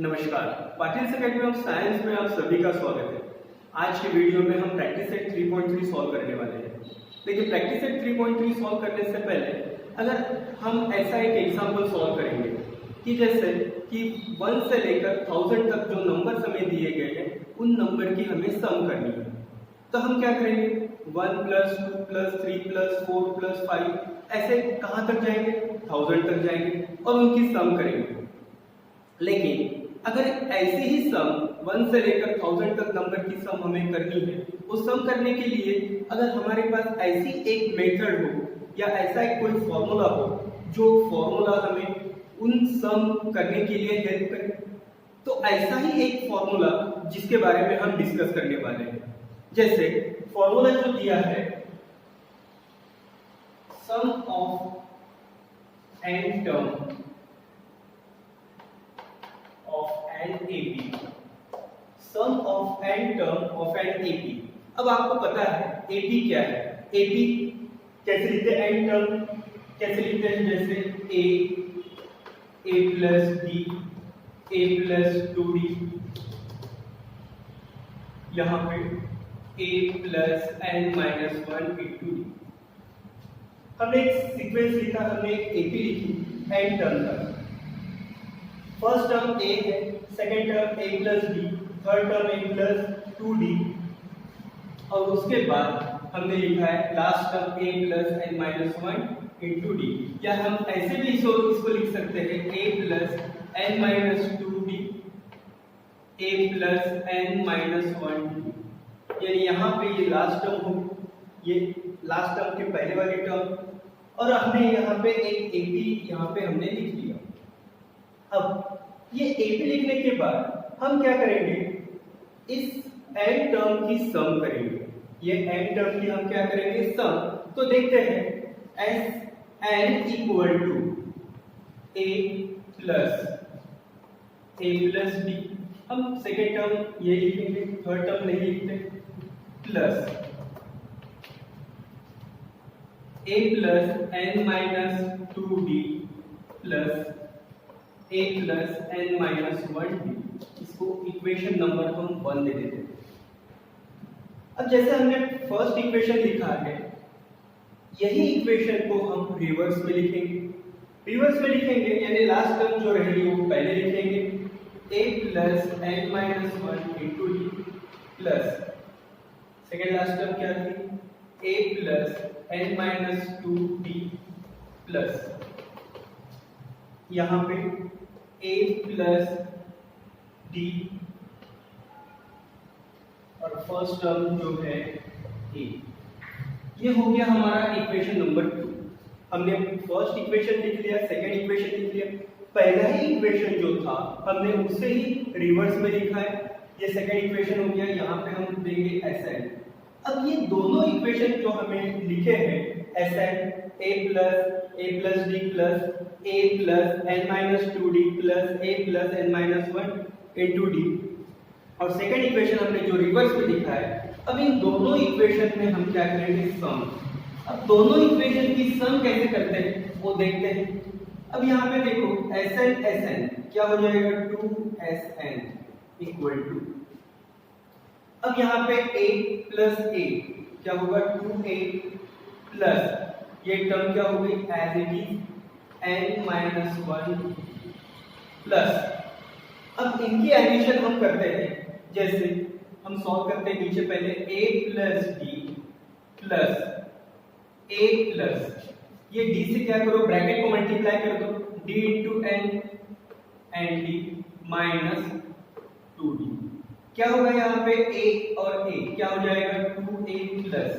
नमस्कार, Patil academy of science में आप सभी का स्वागत है। आज के वीडियो में हम प्रैक्टिस सेट 3.3 सॉल्व करने वाले हैं। लेकिन प्रैक्टिस सेट 3.3 सॉल्व करने से पहले अगर हम ऐसा एक एग्जांपल सॉल्व करेंगे कि जैसे कि 1 से लेकर 1000 तक जो नंबर हमें दिए गए हैं उन नंबर की हमें सम करनी है। तो हम क्या करेंगे, 1 + 2 + 3 + 4 + 5 ऐसे कहाँ तक जाएंगे, 1000 तक जाएंगे और उनकी सम करेंगे। लेकिन अगर ऐसे ही सम 1 से लेकर 1000 तक नंबर की सम हमें करनी है, उस सम करने के लिए अगर हमारे पास ऐसी एक मेथड हो या ऐसा एक कोई फॉर्मूला हो जो फॉर्मूला हमें उन सम करने के लिए हेल्प करे, तो ऐसा ही एक फॉर्मूला जिसके बारे में हम डिस्कस करने वाले हैं। जैसे फॉर्मूला जो दिया है, sum of n term of an AP, sum of n term of an AP। अब आपको पता है AP क्या है। AP कैसे लिखते हैं, n टर्म कैसे लिखते हैं, जैसे A + B, A + 2D, यहाँ पे A + n-1 × D। हमने एक सीक्वेंस लिखा, हमने एक AP लिखी n टर्म का। फर्स्ट टर्म a है, second term a + b, third term a + 2d और उसके बाद हमने लिखा है last term a + n-1 × d। या हम ऐसे भी इसको लिख सकते हैं a + n-2d, a + n-1d। यानी यहाँ पे ये लास्ट टर्म हो, ये लास्ट टर्म के पहले वाली टर्म, और हमने यहाँ पे एक AP यहाँ पे हमने लिख लिया। अब ये AP लिखने के बाद हम क्या करेंगे, इस n टर्म की सम करेंगे। ये n टर्म की हम क्या करेंगे, सम। तो देखते हैं n = a + b। हम सेकेंड टर्म ये लिखेंगे, थर्ड टर्म नहीं लिखते, plus a + n-2d plus a + n-1d। इसको इक्वेशन नंबर हम 1 दे देते हैं। अब जैसे हमने फर्स्ट इक्वेशन लिखा है, यही इक्वेशन को हम रिवर्स में लिखेंगे। रिवर्स में लिखेंगे यानी लास्ट टर्म जो रहेगी वो पहले लिखेंगे, a + n-1 × d plus second last term क्या थी, a + n-2d प्लस यहाँ पे a + d और फर्स्ट टर्म जो है a। ये हो गया हमारा इक्वेशन नंबर 2। हमने फर्स्ट इक्वेशन लिख लिया, सेकेंड इक्वेशन लिख लिया, पहला ही इक्वेशन जो था हमने उसे ही रिवर्स में लिखा है। ये सेकेंड इक्वेशन हो गया, यहाँ पे हम देंगे Sn। अब ये दोनों इक्वेशन जो हमें लिखे हैं, Sn a + d plus a + n-2d plus a + n-1 × d, और सेकेंड इक्वेशन हमने जो रिवर्स में लिखा है, अब इन दोनों इक्वेशन में हम क्या करेंगे, सम। अब दोनों इक्वेशन की सम कैसे करते हैं वो देखते हैं। अब यहाँ पे देखो Sn क्या हो जाएगा, 2Sn = अब यहाँ पे a + a क्या होगा, 2a प्लस ये टर्म क्या हो गई, as it is n-1 plus. अब इनकी एडिशन हम करते हैं, जैसे हम सॉल्व करते हैं नीचे पहले a + d plus a plus ये d से क्या करो, ब्रैकेट को मल्टीप्लाई कर दो, d × n and d - 2d। क्या होगा यहाँ पे a और a क्या हो जाएगा, 2a प्लस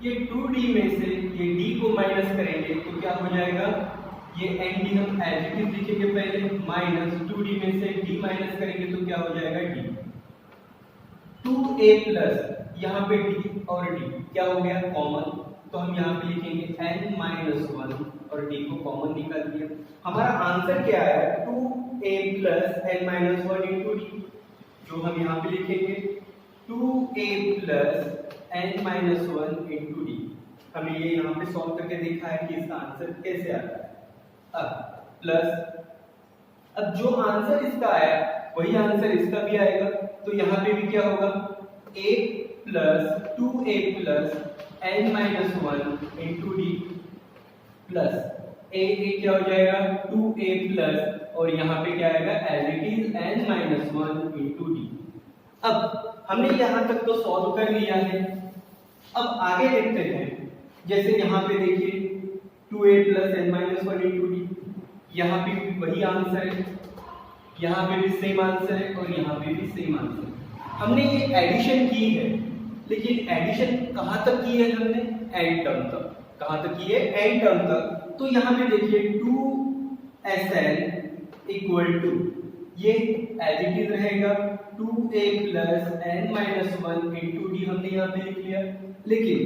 ये 2d में से ये d को माइनस करेंगे तो क्या हो जाएगा, ये nd हम एज इट इज लिखेंगे पहले, माइनस 2d में से d माइनस करेंगे तो क्या हो जाएगा, d। 2a प्लस यहाँ पे d और d क्या हो गया, कॉमन, तो हम यहाँ पे लिखेंगे n-1 और d को कॉमन निकाल दिया। हमारा आंसर क्या आया, 2a + n-1 × d, जो हम यहाँ पे लिखेंगे 2a + n-1 × d। हमने ये यहाँ पे सॉल्व करके देखा है कि इसका आंसर कैसे आता है। अब प्लस, अब जो आंसर इसका आया वही आंसर इसका भी आएगा, तो यहाँ पे भी क्या होगा, a plus 2a plus n minus 1 into D plus a क्या हो जाएगा 2a प्लस और यहाँ पे क्या आएगा as it is n minus 1 into d. अब हमने यहाँ तक तो सॉल्व कर लिया है, अब आगे देखते हैं। जैसे यहाँ पे देखिए 2a plus n minus 1 into d, यहाँ पे भी वही आंसर है, यहाँ पे भी सेम आंसर है और यहाँ पे भी सेम आंसर है। हमने ये एडिशन की है, लेकिन एडिशन कहाँ तक की है हमने, एन टर्म तक। कहाँ तक की है, एन टर्म तक। तो यहाँ पे देखिए 2SN इक्वल टू, ये एज इट इज रहेगा 2a plus n minus 1 into D, हमने यहाँ पे लिख लिया। लेकिन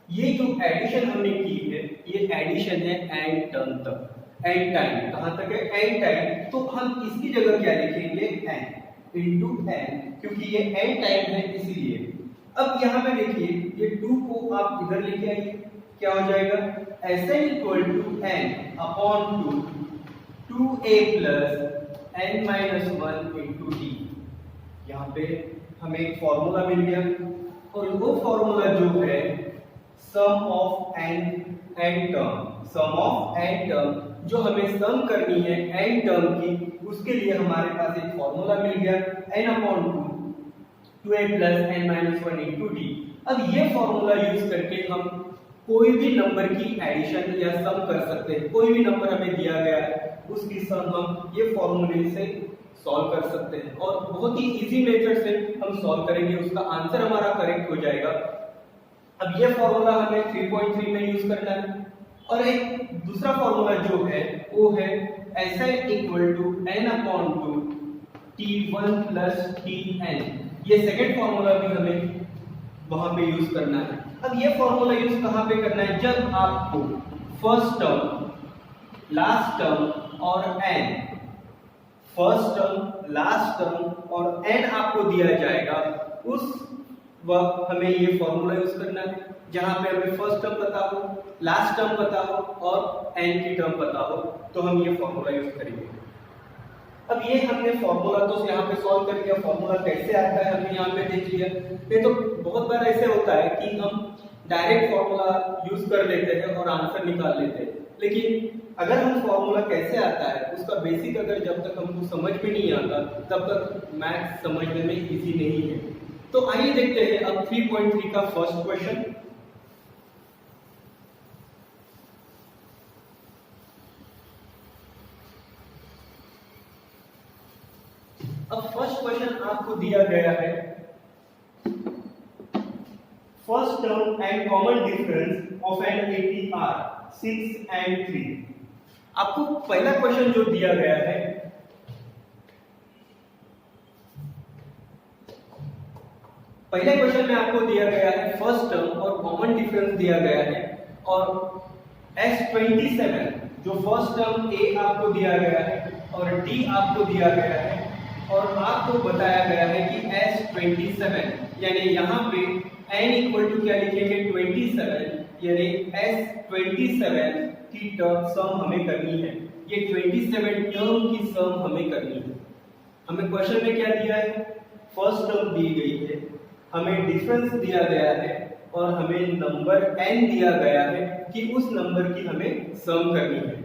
ये जो एडिशन हमने की है, ये एडिशन है एन टर्म तक, एन टाइम। कहाँ तक है, एन टाइम। तो हम इसकी जगह क्या लिखेंगे, n इंटू n, क्योंकि ये एन टाइम है इसीलिए। अब यहाँ पे देखिए ये 2 को आप इधर लेके आइए, क्या हो जाएगा Sn equal to n upon 2a plus n minus 1 into d. यहाँ पे हमें एक फॉर्मूला मिल गया और वो फॉर्मूला जो है sum of n term, sum of n term, जो हमें सम करनी है n टर्म की, उसके लिए हमारे पास एक फॉर्मूला मिल गया n upon 2a plus n minus 1 into d. अब ये फॉर्मूला यूज करके हम कोई भी नंबर की एडिशन या सम कर सकते हैं। कोई भी नंबर हमें दिया गया है उसकी सम हम ये फॉर्मूले से सॉल्व कर सकते हैं और बहुत ही इजी मेथड से हम सॉल्व करेंगे, उसका आंसर हमारा करेक्ट हो जाएगा। अब ये फॉर्मूला हमें 3.3 में यूज करना है और एक दूसरा फॉर्मूला जो है वो है Sn equal to n upon 2 t1 plus tn। ये सेकंड फॉर्मूला भी हमें वहां पे यूज करना है। अब ये फॉर्मूला यूज कहां पे करना है, जब आपको फर्स्ट टर्म, लास्ट टर्म और n, first term, last term और n आपको दिया जाएगा, उस वक्त हमें ये फॉर्मूला यूज करना है। जहां पे हमें फर्स्ट टर्म पता हो, लास्ट टर्म पता हो और n की टर्म पता हो, तो हम ये फॉर्मूला यूज करेंगे। अब ये हमने फॉर्मूला तो यहाँ पे सॉल्व कर लिया। फॉर्मूला कैसे आता है हमने यहाँ पे देख लिया। ये तो बहुत बार ऐसे होता है कि हम डायरेक्ट फॉर्मूला यूज कर लेते हैं और आंसर निकाल लेते हैं, लेकिन अगर हम फॉर्मूला कैसे आता है उसका बेसिक अगर जब तक हमको समझ में नहीं आता तब तक मैथ्स समझने में इजी नहीं है। तो आइए देखते हैं अब 3.3 का फर्स्ट क्वेश्चन। अब फर्स्ट क्वेश्चन आपको दिया गया है, first term and common difference of an APR 6 and 3। आपको पहला क्वेश्चन जो दिया गया है, पहले क्वेश्चन में आपको दिया गया है फर्स्ट टर्म और कॉमन डिफरेंस दिया गया है और S27 जो फर्स्ट टर्म A आपको दिया गया है और D आपको दिया गया है और आपको बताया गया है कि S27 यानी यहाँ पे n इक्वल टू क्या लिखेंगे 27, यानी S27 की टर्म सम हमें करनी है। ये 27 टर्म की सम हमें करनी है। हमें क्वेश्चन में क्या दिया है, फर्स्ट टर्म दी गई है, हमें डिफरेंस दिया गया है और हमें नंबर n दिया गया है कि उस नंबर की हमें सम करनी है।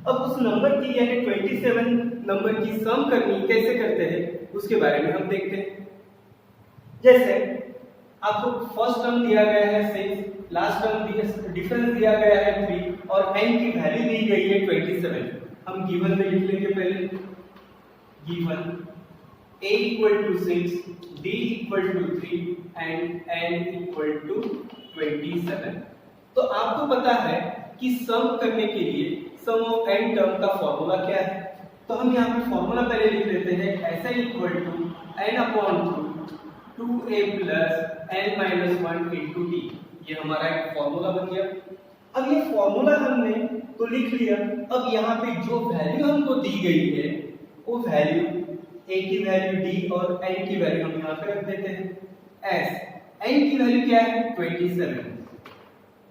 अब उस नंबर की यानी 27 नंबर की सम करनी कैसे करते हैं उसके बारे में हम देखते हैं। जैसे आपको फर्स्ट टर्म दिया गया है 6, लास्ट टर्म डिफरेंस दिया गया है 3 और n की वैल्यू दी गई है 27। हम गिवन में लिख लेंगे पहले, given a equal to 6, d equal to 3 and n equal to 27। तो आपको पता है कि सम करने के लिए सम ऑफ n टर्म का फॉर्मूला क्या है, तो हम यहाँ पे फॉर्मूला पहले लिख लेते हैं Sn equal to n upon 2a plus n minus 1 into d. ये हमारा एक फॉर्मूला बन गया। अब ये फॉर्मूला हमने तो लिख लिया। अब यहाँ पे जो वैल्यू हमको दी गई है वो वैल्यू a की वैल्यू d और n की वैल्यू हम यहाँ पे रख देते हैं s। n की वैल्यू क्या है 27,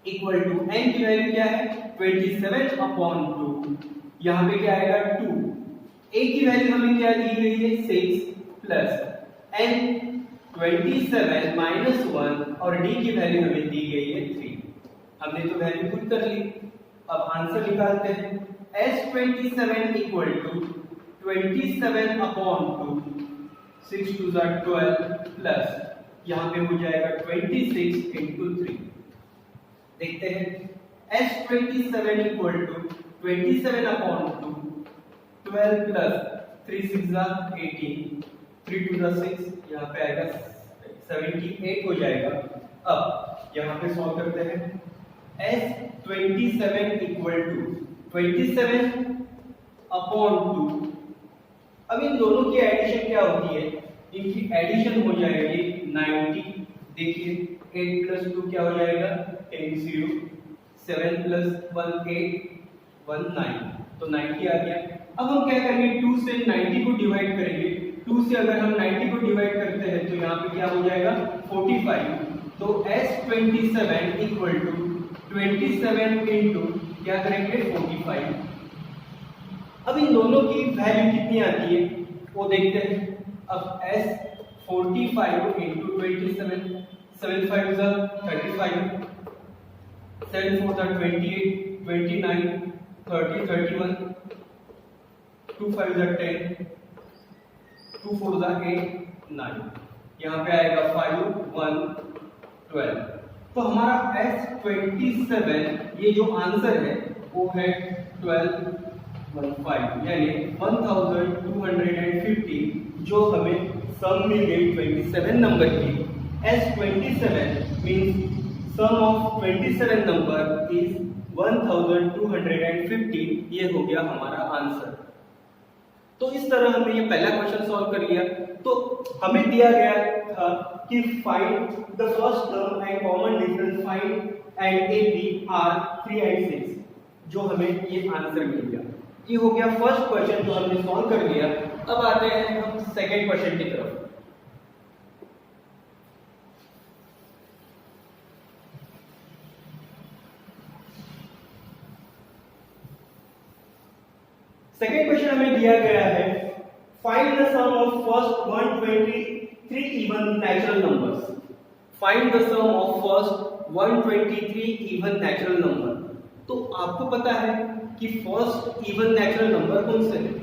इक्वल टू n की वैल्यू क्या है 27 अपॉन 2, यहाँ पे क्या आएगा 2, a की वैल्यू हमें क्या दी गई है 6 प्लस n 27 माइनस 1 और d की वैल्यू हमें दी गई है 3। हमने तो वैल्यू पुट कर ली, अब आंसर निकालते हैं। S27 equal to 27 upon 2, 6 2 12 plus यहाँ पे हो जाएगा 26 इंटू 3। देखते हैं S27 equal to 27 upon 2, 12 plus 3 6 18, 3 2 6, यहाँ पे आएगा 78 हो जाएगा। अब यहाँ पे सॉल्व करते हैं। S27 इक्वल टू 27 अपॉन 2, अब इन दोनों की एडिशन क्या होती है, इनकी एडिशन हो जाएगी 90। देखिए 8 प्लस 2 क्या हो जाएगा 10 0, 7 प्लस 1 8 1 9, तो 90 आ गया। अब हम क्या करेंगे 2 से 90 को डिवाइड करेंगे, 2 से अगर हम 90 को डिवाइड करते हैं तो यहाँ पे क्या हो जाएगा 45। तो S27 इक्वल टू 27 इंटू क्या करेंगे 45। अब इन दोनों की वैल्यू कितनी आती है वो देखते हैं। अब S45 into 27, 7 5 is 35, 7 4 is 28, 29, 30 31, 2 5 is 10, 2 4 is 8 9, यहाँ पे आएगा 5 1 12। तो हमारा S27 ये जो आंसर है वो है 1215, यानी 1250 जो हमें सम मिल गई 27 नंबर की। S27 means sum of 27 number is 1250, ये हो गया हमारा आंसर। तो इस तरह हमने ये पहला क्वेश्चन सॉल्व कर लिया। तो हमें दिया गया था कि find the first term and common difference, find and a b r 3 and 6, जो हमें ये आंसर मिल गया। ये हो गया फर्स्ट क्वेश्चन जो हमने सॉल्व कर लिया। अब आते हैं हम सेकंड क्वेश्चन की तरफ। सेकंड क्वेश्चन हमें दिया गया है find the sum of first 123 even natural numbers. Find the sum of first 123 even natural number. तो आपको पता है कि फर्स्ट इवन नेचुरल नंबर कौन से हैं?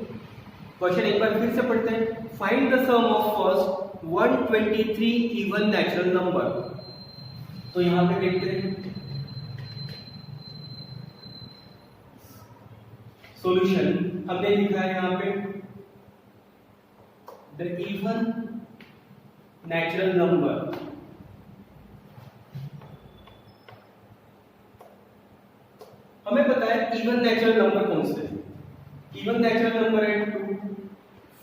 क्वेश्चन एक बार फिर से पढ़ते हैं। Find the sum of first 123 even natural number. तो यहां पे देखते हैं सॉल्यूशन हमने लिखा है यहां पे द इवन नेचुरल नंबर हमें पता है इवन नेचुरल नंबर कौन से हैं। इवन नेचुरल नंबर है 2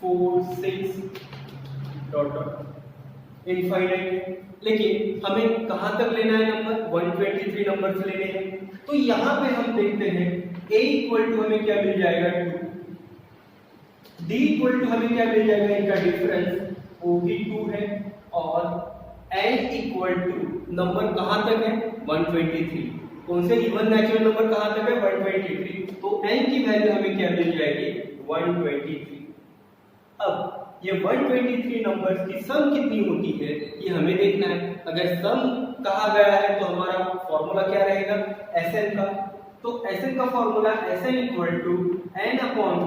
4 6 डॉट डॉट इनफाइनाइट, लेकिन हमें कहां तक लेना है नंबर 123 नंबर से लेने हैं। तो यहां पे हम देखते हैं a इक्वल टू हमें क्या मिल जाएगा 2, d इक्वल टू हमें क्या मिल जाएगा इनका डिफरेंस वो भी 2 है, और n इक्वल टू नंबर कहां तक है 123। कौन से इवन नेचुरल नंबर कहां तक है 123, तो n की वैल्यू हमें क्या मिल जाएगी 123। अब ये 123 नंबर्स की सम कितनी होती है ये हमें देखना है। अगर सम कहा गया है तो हमारा फॉर्मूला क्या रहेगा Sn का। तो Sn का formula Sn equal to n upon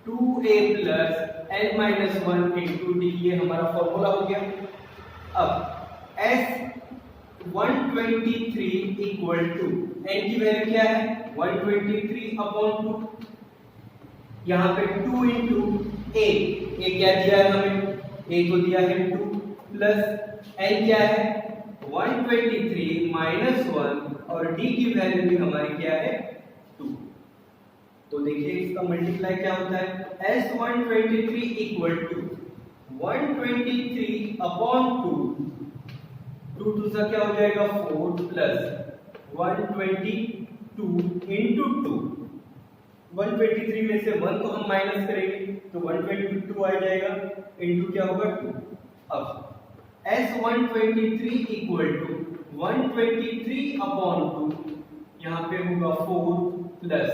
2 2a plus n minus 1 into d, ये हमारा फॉर्मूला हो गया। अब S123 इक्वल टू n की वैल्यू क्या है 123 अपॉन 2, यहाँ पे 2 इंटू a क्या दिया है हमें, a को दिया है 2 प्लस n क्या है 123 माइनस 1 और d की वैल्यू भी हमारी क्या है 2। तो देखिए इसका मल्टीप्लाई क्या होता है S123 इक्वल टू 123 अपॉन 2 2 से क्या हो जाएगा 4 प्लस 122 इंटू 2। 123 में से 1 को हम माइनस करेंगे तो 122 आ जाएगा इंटू क्या होगा 2। अब S123 इक्वल टू 123/2, यहाँ पे होगा 4 प्लस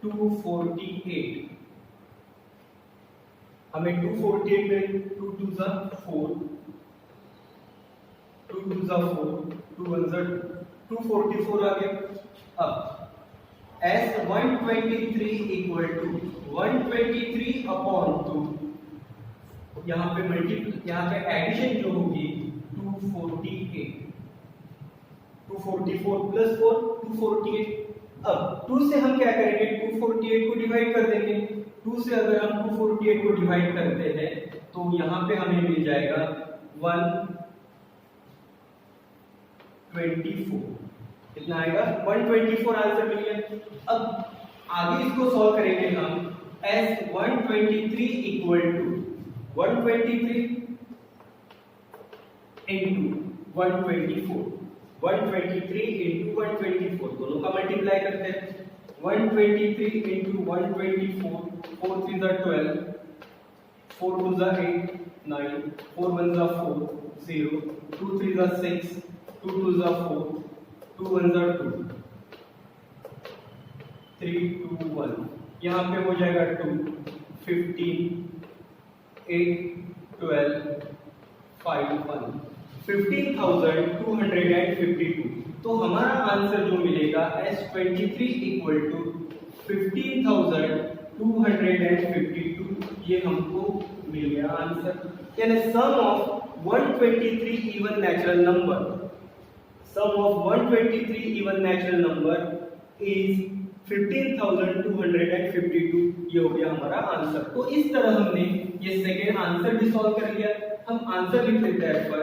248, हमें 248 में 2 2 जा 4, 2 2 जा 4, 2 1 जा 244 आ गया। अब S123 इक्वल टू 123/2, यहाँ पे यहाँ पे एडिशन जो होगी 248, 244 प्लस 4 248। अब 2 से हम क्या करेंगे, 248 को डिवाइड कर देंगे। 2 से अगर हम 248 को डिवाइड करते हैं तो यहाँ पे हमें मिल जाएगा 124, कितना आएगा 124 आंसर मिल गया। अब आगे इसको सॉल्व करेंगे हम। S123 equal to 123 into 124, 123 into 124 दोनों का मल्टीप्लाई करते हैं। 123 इंटू 124, 4 3 जा 12, 4 2 जा 8 9, 4 1 जा 4 0, 2 3 जा 6, 2 2 जा 4, 2 1 जा 2, 3 2 1, यहाँ पे हो जाएगा 2 15 8 12 5 1, 15,252। तो हमारा आंसर जो मिलेगा S23 इक्वल टू 15,252, ये हमको मिल गया आंसर। यानी sum of 123 even natural number, sum of 123 even natural number is 15,252, ये हो गया हमारा आंसर। तो इस तरह हमने ये सेकेंड आंसर भी सॉल्व कर लिया। हम आंसर लिख लेते हैं पर